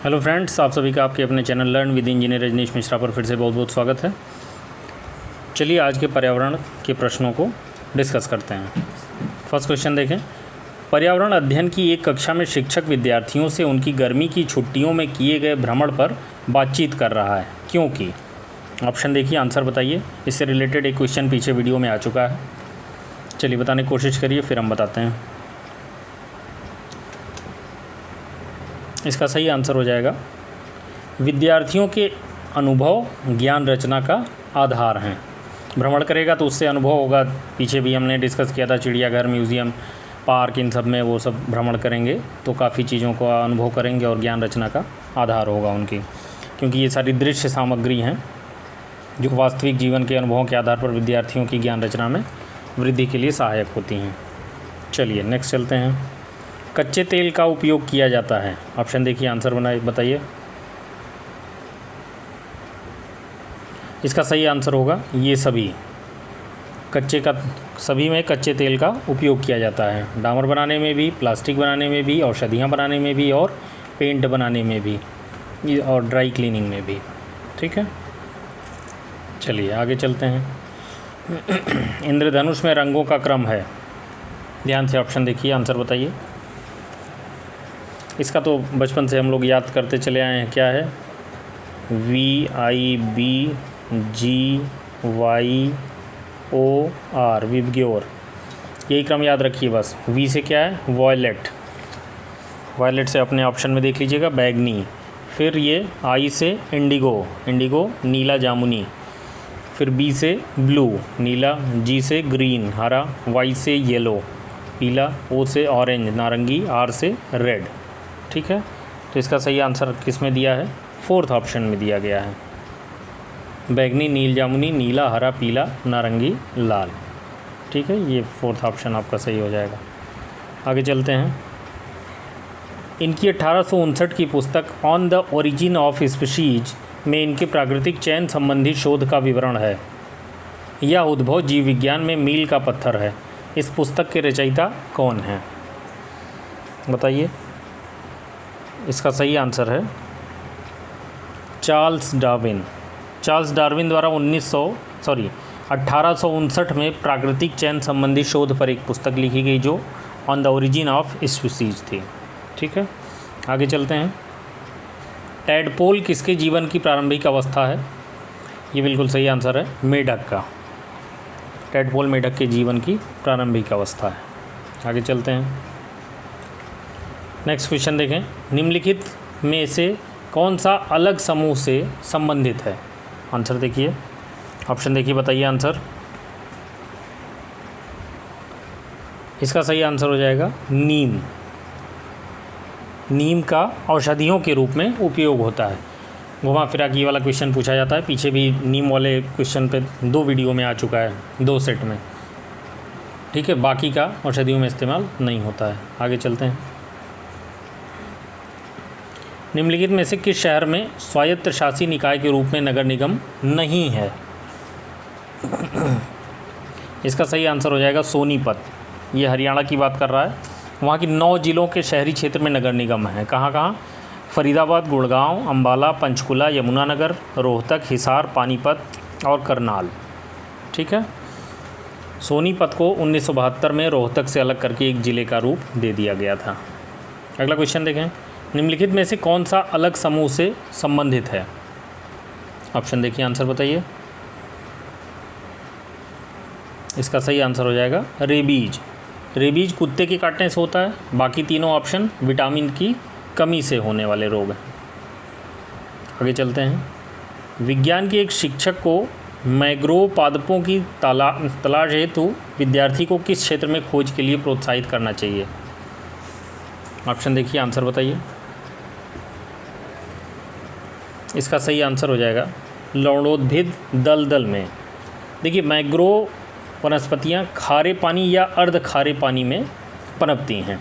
Hello friends, आप सभी का आपके अपने channel learn with engineer Rajneesh Mishra पर फिर से बहुत बहुत स्वागत है। चलिए आज के पर्यावरण के प्रश्नों को डिस्कस करते हैं। फर्स्ट क्वेश्चन देखें। पर्यावरण अध्ययन की एक कक्षा में शिक्षक विद्यार्थियों से उनकी गर्मी की छुट्टियों में किए गए भ्रमण पर बातचीत कर रहा है, क्योंकि ऑप्शन देखिए, आंसर बताइए। इससे रिलेटेड एक क्वेश्चन पीछे वीडियो में आ चुका है। चलिए बताने की कोशिश करिए, फिर हम बताते हैं। इसका सही आंसर हो जाएगा विद्यार्थियों के अनुभव ज्ञान रचना का आधार हैं। भ्रमण करेगा तो उससे अनुभव होगा। पीछे भी हमने डिस्कस किया था, चिड़ियाघर, म्यूज़ियम, पार्क, इन सब में वो सब भ्रमण करेंगे तो काफ़ी चीज़ों को अनुभव करेंगे और ज्ञान रचना का आधार होगा उनकी, क्योंकि ये सारी दृश्य सामग्री हैं जो वास्तविक जीवन के अनुभवों के आधार पर विद्यार्थियों की ज्ञान रचना में वृद्धि के लिए सहायक होती हैं। चलिए नेक्स्ट चलते हैं। कच्चे तेल का उपयोग किया जाता है। ऑप्शन देखिए, आंसर बताइए। इसका सही आंसर होगा ये सभी। सभी में कच्चे तेल का उपयोग किया जाता है। डामर बनाने में भी, प्लास्टिक बनाने में भी, औषधियाँ बनाने में भी और पेंट बनाने में भी और ड्राई क्लीनिंग में भी। ठीक है, चलिए आगे चलते हैं। इंद्रधनुष में रंगों का क्रम है। ध्यान से ऑप्शन देखिए, आंसर बताइए। इसका तो बचपन से हम लोग याद करते चले आए हैं। क्या है? VIBGYOR, VIBGYOR. यही क्रम याद रखिए बस। वी से क्या है? वॉयलेट। वॉयलेट से अपने ऑप्शन में देख लीजिएगा, बैगनी। फिर ये आई से इंडिगो, इंडिगो नीला जामुनी। फिर बी से ब्लू नीला, जी से ग्रीन हरा, वाई से येलो पीला, ओ से ऑरेंज नारंगी, आर से रेड। ठीक है, तो इसका सही आंसर किस में दिया है? फोर्थ ऑप्शन में दिया गया है। बैगनी, नील जामुनी, नीला, हरा, पीला, नारंगी, लाल। ठीक है, ये फोर्थ ऑप्शन आपका सही हो जाएगा। आगे चलते हैं। इनकी 1859 की पुस्तक on the origin of species में इनके प्राकृतिक चयन संबंधी शोध का विवरण है। यह उद्भव जीव विज्ञान में मील का पत्थर है। इस पुस्तक के रचयिता कौन हैं? बताइए। इसका सही आंसर है चार्ल्स डार्विन। चार्ल्स डार्विन द्वारा 1859 में प्राकृतिक चयन संबंधी शोध पर एक पुस्तक लिखी गई जो on the origin of species थी। ठीक है, आगे चलते हैं। टैडपोल किसके जीवन की प्रारंभिक अवस्था है? ये बिल्कुल सही आंसर है, मेढक का। टैडपोल मेढक के जीवन की प्रारंभिक अवस्था है। आगे चलते हैं। नेक्स्ट क्वेश्चन देखें। निम्नलिखित में से कौन सा अलग समूह से संबंधित है? आंसर देखिए, ऑप्शन देखिए, बताइए आंसर। इसका सही आंसर हो जाएगा नीम। नीम का औषधियों के रूप में उपयोग होता है। घुमा फिरा के ये वाला क्वेश्चन पूछा जाता है। पीछे भी नीम वाले क्वेश्चन पे 2 वीडियो में आ चुका है, 2 सेट में। ठीक है, बाकी का औषधियों में इस्तेमाल नहीं होता है। आगे चलते हैं। निम्नलिखित में से किस शहर में स्वायत्त शासी निकाय के रूप में नगर निगम नहीं है? इसका सही आंसर हो जाएगा सोनीपत। ये हरियाणा की बात कर रहा है। वहाँ की 9 जिलों के शहरी क्षेत्र में नगर निगम है। कहाँ कहाँ? फरीदाबाद, गुड़गांव, अंबाला, पंचकुला, यमुनानगर, रोहतक, हिसार, पानीपत और करनाल। ठीक है, सोनीपत को 1972 में रोहतक से अलग करके एक ज़िले का रूप दे दिया गया था। अगला क्वेश्चन देखें। निम्नलिखित में से कौन सा अलग समूह से संबंधित है? ऑप्शन देखिए, आंसर बताइए। इसका सही आंसर हो जाएगा रेबीज। रेबीज कुत्ते के काटने से होता है। बाकी तीनों ऑप्शन विटामिन की कमी से होने वाले रोग हैं। आगे चलते हैं। विज्ञान के एक शिक्षक को मैंग्रोव पादपों की तलाश हेतु विद्यार्थी को किस क्षेत्र में खोज के लिए प्रोत्साहित करना चाहिए? ऑप्शन देखिए, आंसर बताइए। इसका सही आंसर हो जाएगा लवणोद्भिद दलदल में। देखिए, मैंग्रोव वनस्पतियाँ खारे पानी या अर्ध खारे पानी में पनपती हैं।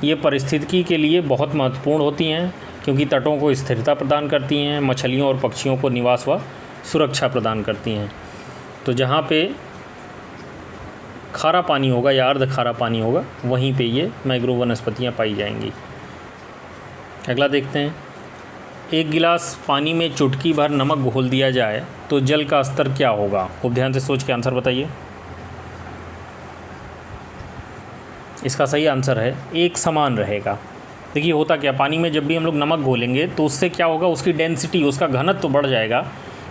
ये पारिस्थितिकी के लिए बहुत महत्वपूर्ण होती हैं क्योंकि तटों को स्थिरता प्रदान करती हैं, मछलियों और पक्षियों को निवास व सुरक्षा प्रदान करती हैं। तो जहाँ पे खारा पानी होगा या अर्ध खारा पानी होगा वहीं पे ये मैंग्रोव वनस्पतियाँ पाई जाएंगी। अगला देखते हैं। एक गिलास पानी में चुटकी भर नमक घोल दिया जाए तो जल का स्तर क्या होगा? खूब ध्यान से सोच के आंसर बताइए। इसका सही आंसर है एक समान रहेगा। देखिए होता क्या, पानी में जब भी हम लोग नमक घोलेंगे तो उससे क्या होगा, उसकी डेंसिटी, उसका घनत्व तो बढ़ जाएगा,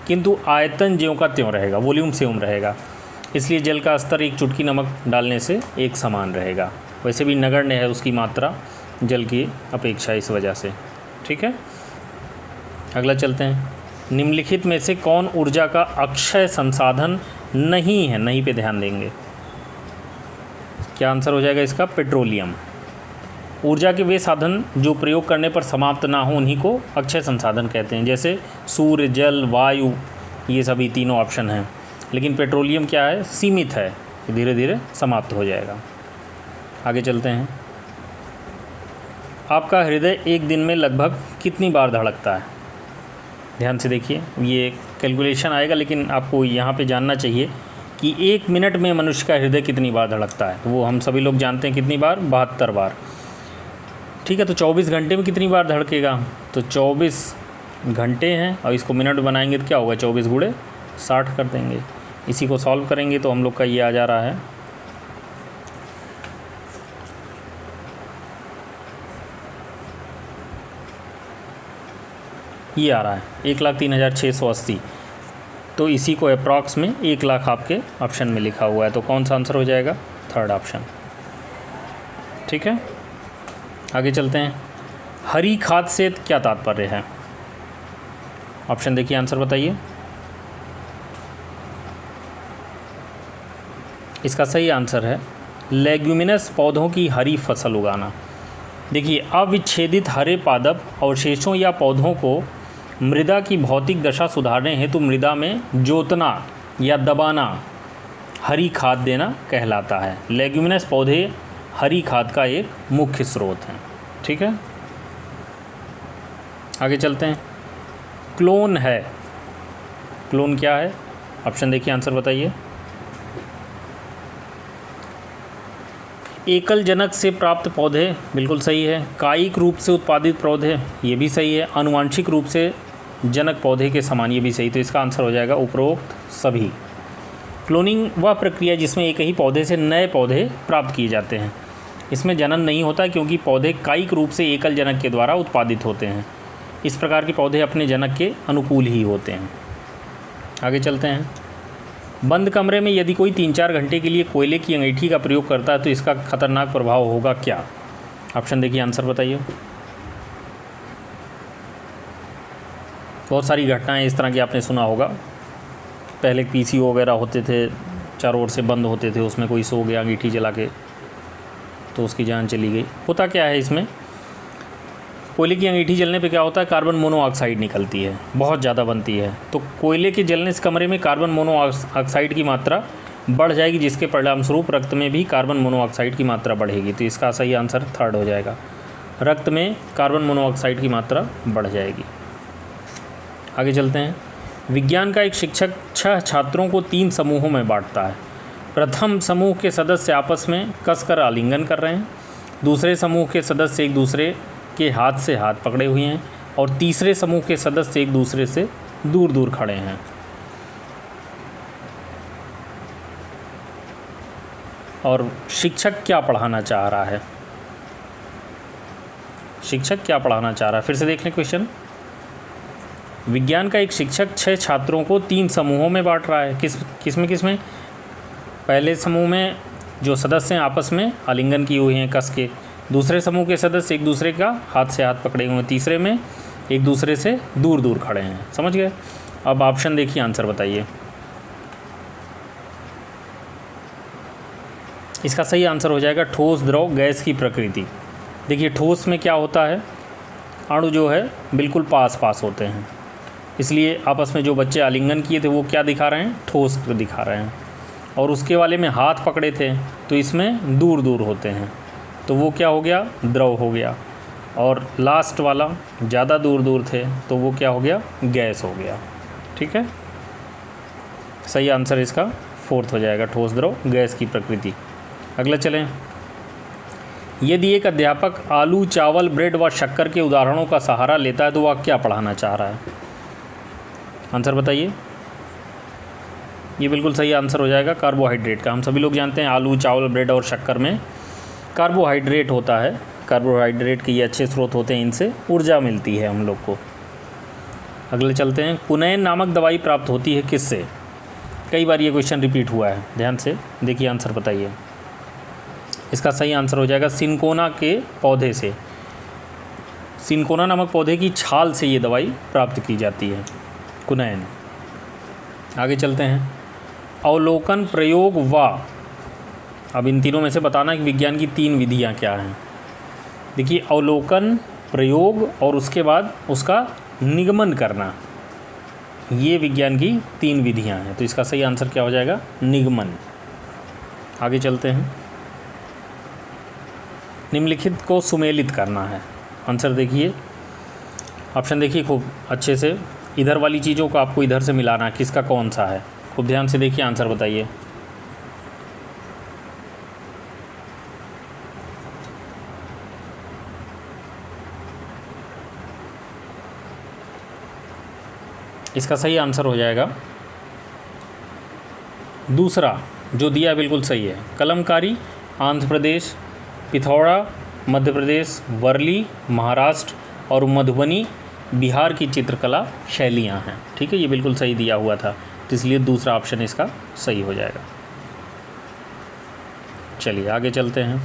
किंतु आयतन ज्यों का त्यों रहेगा, वॉल्यूम सेम रहेगा। इसलिए जल का स्तर एक चुटकी नमक डालने से एक समान रहेगा। वैसे भी नगण्य है उसकी मात्रा जल की अपेक्षा, इस वजह से। ठीक है, अगला चलते हैं। निम्नलिखित में से कौन ऊर्जा का अक्षय संसाधन नहीं है? नहीं पे ध्यान देंगे। क्या आंसर हो जाएगा इसका? पेट्रोलियम। ऊर्जा के वे साधन जो प्रयोग करने पर समाप्त ना हो उन्हीं को अक्षय संसाधन कहते हैं, जैसे सूर्य, जल, वायु, ये सभी तीनों ऑप्शन हैं। लेकिन पेट्रोलियम क्या है? सीमित है, धीरे धीरे समाप्त हो जाएगा। आगे चलते हैं। आपका हृदय एक दिन में लगभग कितनी बार धड़कता है? ध्यान से देखिए, ये कैलकुलेशन आएगा, लेकिन आपको यहाँ पे जानना चाहिए कि एक मिनट में मनुष्य का हृदय कितनी बार धड़कता है। तो वो हम सभी लोग जानते हैं कितनी बार? 72 बार। ठीक है, तो 24 घंटे में कितनी बार धड़केगा? तो 24 घंटे हैं और इसको मिनट बनाएंगे तो क्या होगा? 24 गुणे 60 कर देंगे। इसी को सॉल्व करेंगे तो हम लोग का ये आ जा रहा है, ये आ रहा है 1,03,680। तो इसी को अप्रॉक्स में 1 लाख आपके ऑप्शन में लिखा हुआ है। तो कौन सा आंसर हो जाएगा? Third option. ठीक है, आगे चलते हैं। हरी खाद से क्या तात्पर्य है? ऑप्शन देखिए, आंसर बताइए। इसका सही आंसर है लेग्यूमिनस पौधों की हरी फसल उगाना। देखिए, अविच्छेदित हरे पादप अवशेषों या पौधों को मृदा की भौतिक दशा सुधारने हेतु मृदा में जोतना या दबाना हरी खाद देना कहलाता है। लेग्यूमिनस पौधे हरी खाद का एक मुख्य स्रोत हैं। ठीक है, आगे चलते हैं। क्लोन है, क्लोन क्या है? ऑप्शन देखिए, आंसर बताइए। एकल जनक से प्राप्त पौधे, बिल्कुल सही है। कायिक रूप से उत्पादित पौधे, ये भी सही है। आनुवांशिक रूप से जनक पौधे के समान, ये भी सही। तो इसका आंसर हो जाएगा उपरोक्त सभी। क्लोनिंग वह प्रक्रिया जिसमें एक ही पौधे से नए पौधे प्राप्त किए जाते हैं। इसमें जनन नहीं होता क्योंकि पौधे कायिक रूप से एकल जनक के द्वारा उत्पादित होते हैं। इस प्रकार के पौधे अपने जनक के अनुकूल ही होते हैं। आगे चलते हैं। बंद कमरे में यदि कोई 3-4 घंटे के लिए कोयले की अंगीठी का प्रयोग करता है तो इसका खतरनाक प्रभाव होगा क्या? ऑप्शन देखिए, आंसर बताइए। बहुत सारी घटनाएं इस तरह की आपने सुना होगा। पहले पीसीओ वगैरह होते थे, चारों ओर से बंद होते थे, उसमें कोई सो गया अंगीठी जला के तो उसकी जान चली गई। होता क्या है इसमें, कोयले की अंगीठी जलने पे क्या होता है, कार्बन मोनोऑक्साइड निकलती है, बहुत ज़्यादा बनती है। तो कोयले के जलने से कमरे में कार्बन मोनोऑक्साइड की मात्रा बढ़ जाएगी, जिसके परिणामस्वरूप रक्त में भी कार्बन मोनोऑक्साइड की मात्रा बढ़ेगी। तो इसका सही आंसर थर्ड हो जाएगा, रक्त में कार्बन मोनोऑक्साइड की मात्रा बढ़ जाएगी। आगे चलते हैं। विज्ञान का एक शिक्षक 6 छात्रों को 3 समूहों में बांटता है। प्रथम समूह के सदस्य आपस में कसकर आलिंगन कर रहे हैं, दूसरे समूह के सदस्य एक दूसरे के हाथ से हाथ पकड़े हुए हैं और तीसरे समूह के सदस्य एक दूसरे से दूर दूर खड़े हैं। और शिक्षक क्या पढ़ाना चाह रहा है? शिक्षक क्या पढ़ाना चाह रहा है? फिर से देख लें क्वेश्चन। विज्ञान का एक शिक्षक 6 छात्रों को 3 समूहों में बांट रहा है। किसमें? पहले समूह में जो सदस्य हैं आपस में आलिंगन किए हुए हैं कस के, दूसरे समूह के सदस्य एक दूसरे का हाथ से हाथ पकड़े हुए हैं, तीसरे में एक दूसरे से दूर दूर खड़े हैं। समझ गए? अब ऑप्शन देखिए, आंसर बताइए। इसका सही आंसर हो जाएगा ठोस, द्रव, गैस की प्रकृति। देखिए, ठोस में क्या होता है, अणु जो है बिल्कुल पास पास होते हैं, इसलिए आपस में जो बच्चे आलिंगन किए थे वो क्या दिखा रहे हैं, ठोस दिखा रहे हैं। और उसके वाले में हाथ पकड़े थे तो इसमें दूर दूर होते हैं, तो वो क्या हो गया, द्रव हो गया। और लास्ट वाला ज़्यादा दूर दूर थे तो वो क्या हो गया, गैस हो गया। ठीक है, सही आंसर इसका फोर्थ हो जाएगा, ठोस, द्रव, गैस की प्रकृति। अगला चलें। यदि एक अध्यापक आलू, चावल, ब्रेड व शक्कर के उदाहरणों का सहारा लेता है तो वह क्या पढ़ाना चाह रहा है? आंसर बताइए। ये बिल्कुल सही आंसर हो जाएगा कार्बोहाइड्रेट का। हम सभी लोग जानते हैं आलू, चावल, ब्रेड और शक्कर में कार्बोहाइड्रेट होता है। कार्बोहाइड्रेट के ये अच्छे स्रोत होते हैं, इनसे ऊर्जा मिलती है हम लोग को। अगले चलते हैं। कुनैन नामक दवाई प्राप्त होती है किससे? कई बार ये क्वेश्चन रिपीट हुआ है, ध्यान से देखिए, आंसर बताइए। इसका सही आंसर हो जाएगा सिनकोना के पौधे से। सिनकोना नामक पौधे की छाल से ये दवाई प्राप्त की जाती है, कुनैन। आगे चलते हैं। अवलोकन, प्रयोग व, अब इन तीनों में से बताना कि विज्ञान की 3 विधियाँ क्या हैं। देखिए, अवलोकन, प्रयोग और उसके बाद उसका निगमन करना, ये विज्ञान की 3 विधियाँ हैं। तो इसका सही आंसर क्या हो जाएगा? निगमन। आगे चलते हैं। निम्नलिखित को सुमेलित करना है। आंसर देखिए, ऑप्शन देखिए खूब अच्छे से। इधर वाली चीज़ों को आपको इधर से मिलाना है, किसका कौन सा है, खूब ध्यान से देखिए, आंसर बताइए। इसका सही आंसर हो जाएगा दूसरा, जो दिया बिल्कुल सही है। कलमकारी आंध्र प्रदेश, पिथौरा मध्य प्रदेश, वर्ली महाराष्ट्र और मधुबनी बिहार की चित्रकला शैलियाँ हैं। ठीक है, ये बिल्कुल सही दिया हुआ था, तो इसलिए दूसरा ऑप्शन इसका सही हो जाएगा। चलिए आगे चलते हैं।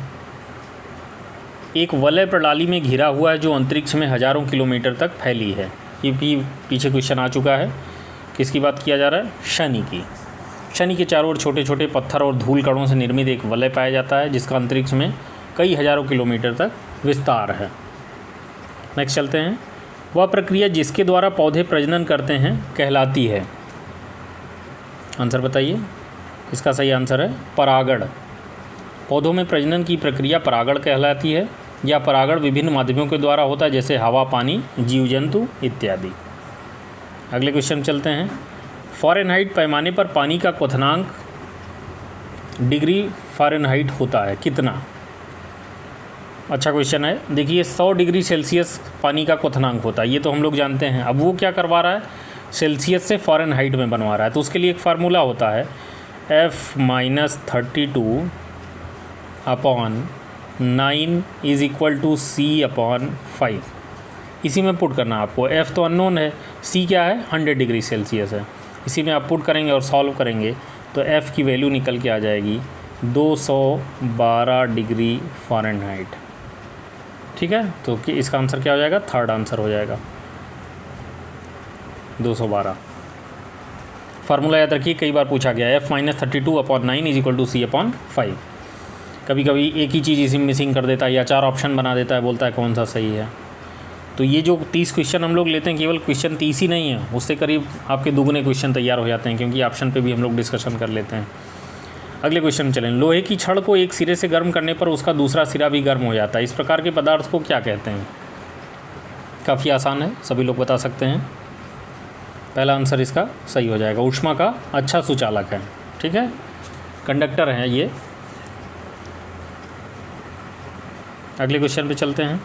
एक वलय प्रणाली में घिरा हुआ है जो अंतरिक्ष में हज़ारों किलोमीटर तक फैली है। ये भी पीछे क्वेश्चन आ चुका है। किसकी बात किया जा रहा है? शनि की। शनि के चारों ओर छोटे छोटे पत्थर और धूल कणों से निर्मित एक वलय पाया जाता है जिसका अंतरिक्ष में कई हज़ारों किलोमीटर तक विस्तार है। नेक्स्ट चलते हैं। वह प्रक्रिया जिसके द्वारा पौधे प्रजनन करते हैं कहलाती है। आंसर बताइए। इसका सही आंसर है परागण। पौधों में प्रजनन की प्रक्रिया परागण कहलाती है, या परागण विभिन्न माध्यमों के द्वारा होता है जैसे हवा, पानी, जीव जंतु इत्यादि। अगले क्वेश्चन चलते हैं। फ़ारेनहाइट पैमाने पर पानी का क्वथनांक डिग्री फ़ारेनहाइट होता है कितना? अच्छा क्वेश्चन है। देखिए 100 डिग्री सेल्सियस पानी का क्वथनांक होता है, ये तो हम लोग जानते हैं। अब वो क्या करवा रहा है? सेल्सियस से फ़ारेनहाइट में बनवा रहा है। तो उसके लिए एक फार्मूला होता है F-32/9 = C/5। इसी में पुट करना आपको। F तो अननोन है, C क्या है? 100 डिग्री सेल्सियस है। इसी में आप पुट करेंगे और सॉल्व करेंगे तो F की वैल्यू निकल के आ जाएगी 212 डिग्री फ़ारेनहाइट। ठीक है, तो कि इसका आंसर क्या हो जाएगा? थर्ड आंसर हो जाएगा 212। फार्मूला याद रखिए, कई बार पूछा गया है। F-32/9 = C/5। कभी कभी एक ही चीज़ इसी मिसिंग कर देता है या 4 ऑप्शन बना देता है, बोलता है कौन सा सही है। तो ये जो 30 क्वेश्चन हम लोग लेते हैं, केवल क्वेश्चन 30 ही नहीं है, उससे करीब आपके दुगने क्वेश्चन तैयार हो जाते हैं, क्योंकि ऑप्शन पे भी हम लोग डिस्कशन कर लेते हैं। अगले क्वेश्चन चलें। लोहे की छड़ को एक सिरे से गर्म करने पर उसका दूसरा सिरा भी गर्म हो जाता है, इस प्रकार के पदार्थ को क्या कहते हैं? काफ़ी आसान है, सभी लोग बता सकते हैं। पहला आंसर इसका सही हो जाएगा। ऊष्मा का अच्छा सुचालक है। ठीक है, कंडक्टर है ये। अगले क्वेश्चन पे चलते हैं।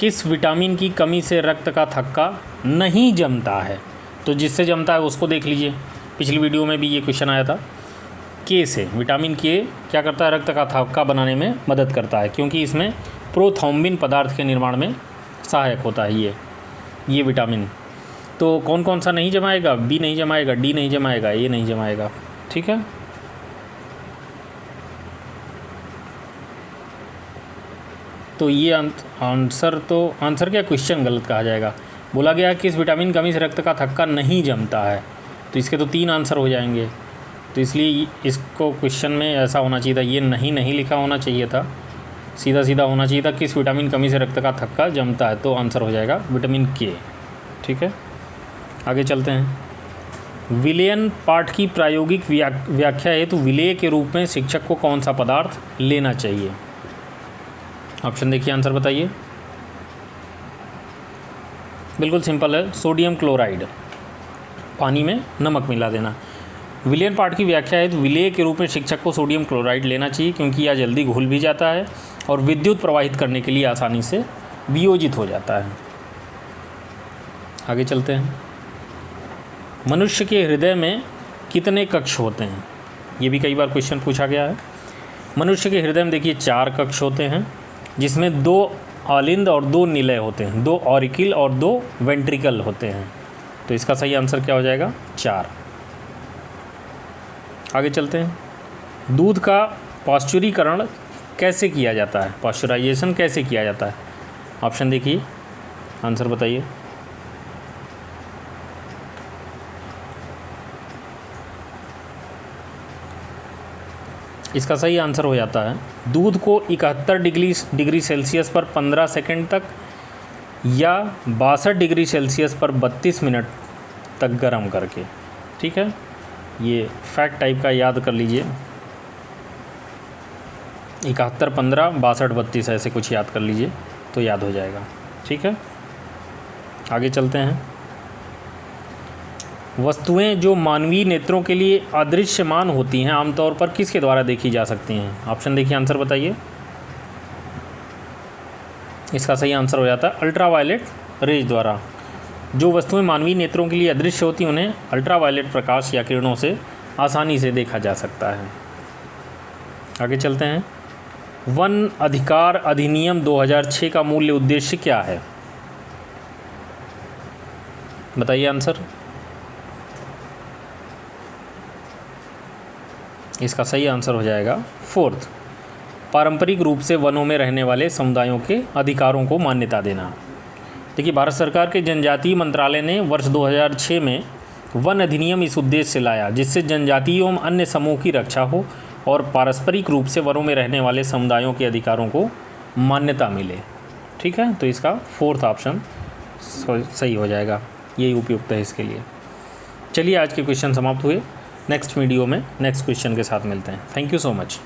किस विटामिन की कमी से रक्त का थक्का नहीं जमता है? तो जिससे जमता है उसको देख लीजिए, पिछली वीडियो में भी ये क्वेश्चन आया था। के से, विटामिन के क्या करता है? रक्त का थक्का बनाने में मदद करता है, क्योंकि इसमें प्रोथ्रोम्बिन पदार्थ के निर्माण में सहायक होता है ये विटामिन। तो कौन कौन सा नहीं जमाएगा? बी नहीं जमाएगा, डी नहीं जमाएगा, ए नहीं जमाएगा। ठीक है, तो ये आंसर क्या, क्वेश्चन गलत कहा जाएगा। बोला गया कि इस विटामिन कमी से रक्त का थक्का नहीं जमता है, तो इसके तो 3 आंसर हो जाएंगे। तो इसलिए इसको क्वेश्चन में ऐसा होना चाहिए था, ये नहीं लिखा होना चाहिए था, सीधा सीधा होना चाहिए था किस विटामिन कमी से रक्त का थक्का जमता है। तो आंसर हो जाएगा विटामिन के। ठीक है, आगे चलते हैं। विलयन पाठ की प्रायोगिक व्याख्या है, तो विलेय के रूप में शिक्षक को कौन सा पदार्थ लेना चाहिए? ऑप्शन देखिए, आंसर बताइए। बिल्कुल सिंपल है, सोडियम क्लोराइड, पानी में नमक मिला देना। विलेन पार्ट की व्याख्या है तो विलेय के रूप में शिक्षक को सोडियम क्लोराइड लेना चाहिए, क्योंकि यह जल्दी घुल भी जाता है और विद्युत प्रवाहित करने के लिए आसानी से वियोजित हो जाता है। आगे चलते हैं। मनुष्य के हृदय में कितने कक्ष होते हैं? ये भी कई बार क्वेश्चन पूछा गया है। मनुष्य के हृदय में देखिए 4 कक्ष होते हैं, जिसमें 2 आलिंद और 2 निलय होते हैं, 2 ऑरिकिल और 2 वेंट्रिकल होते हैं। तो इसका सही आंसर क्या हो जाएगा? 4। आगे चलते हैं। दूध का पाश्चुरीकरण कैसे किया जाता है? पाश्चुराइजेशन कैसे किया जाता है? ऑप्शन देखिए, आंसर बताइए। इसका सही आंसर हो जाता है दूध को 71 डिग्री सेल्सियस पर 15 सेकंड तक या 62 डिग्री सेल्सियस पर 32 मिनट तक गर्म करके। ठीक है, ये फैक्ट टाइप का याद कर लीजिए। 71, 15, 62, 32 ऐसे कुछ याद कर लीजिए तो याद हो जाएगा। ठीक है, आगे चलते हैं। वस्तुएं जो मानवीय नेत्रों के लिए अदृश्यमान होती हैं आमतौर पर किसके द्वारा देखी जा सकती हैं? ऑप्शन देखिए, आंसर बताइए। इसका सही आंसर हो जाता है अल्ट्रावायलेट रेज द्वारा। जो वस्तुएं मानवीय नेत्रों के लिए अदृश्य होती हैं उन्हें अल्ट्रावायलेट प्रकाश या किरणों से आसानी से देखा जा सकता है। आगे चलते हैं। वन अधिकार अधिनियम 2006 का मूल्य उद्देश्य क्या है? बताइए आंसर। इसका सही आंसर हो जाएगा 4th, पारंपरिक रूप से वनों में रहने वाले समुदायों के अधिकारों को मान्यता देना। देखिए, भारत सरकार के जनजातीय मंत्रालय ने वर्ष 2006 में वन अधिनियम इस उद्देश्य से लाया जिससे जनजातीय एवं अन्य समूह की रक्षा हो और पारस्परिक रूप से वनों में रहने वाले समुदायों के अधिकारों को मान्यता मिले। ठीक है, तो इसका 4th ऑप्शन सही हो जाएगा, यही उपयुक्त है इसके लिए। चलिए, आज के क्वेश्चन समाप्त हुए। नेक्स्ट वीडियो में नेक्स्ट क्वेश्चन के साथ मिलते हैं। Thank you so much.